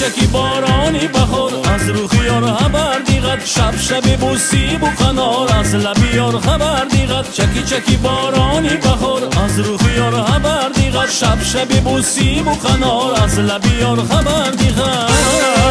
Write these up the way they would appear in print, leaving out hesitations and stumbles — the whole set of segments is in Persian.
چکی بارانی بخور از رو خیار خبر دیغت شب شب بوسی بخنار از لبیار خبر دیغت چکی بارانی بخور از رو خیار خبر دیغت شب شب بوسی بخنار از لبیار خبر دیغت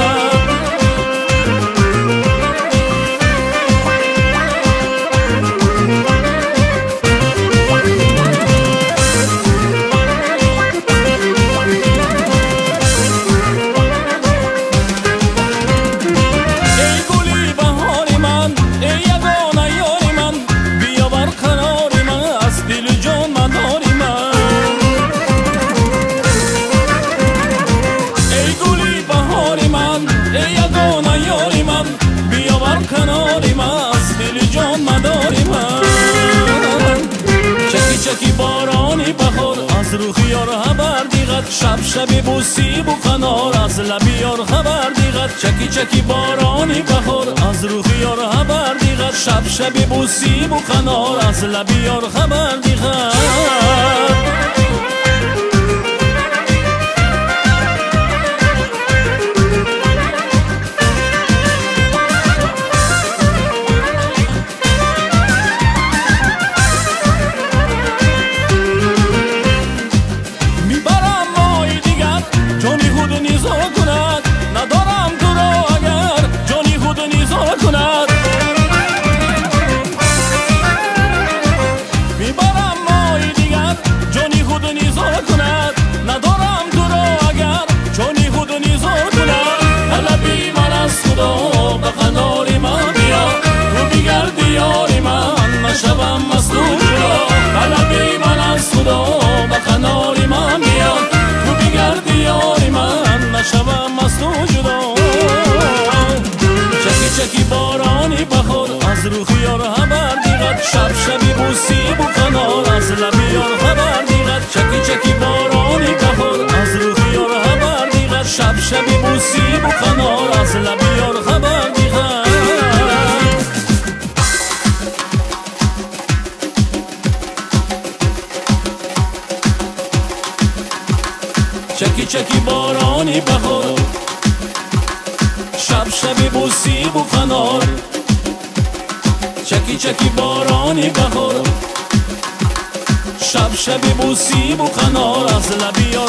چکی بارانی بخور از رو خیار خبر دیغت شب شب بوسی بخنار از لبیار خبر دیغت چکی بارانی بخور از رو خیار خبر دیغت شب شب بوسی بخنار از لبیار خبر دیغت شبم مسلوب شد قلبی من از خدا به کناری من بیاد تو بگردی یاری من نشبم مسلوب شد چکی بارانی بخور از رو خیار خبر دیغت شب شبی بوسی بکنار از لبیار خبر دیغت چکی بارانی بخور از رو خیار خبر دیغت شب شبی بوسی بکنار از لبیار خبر دیغت چکی بارانی بخور شب بوسی بخنار چکی بارانی بخور شب بوسی بخنار از لبیار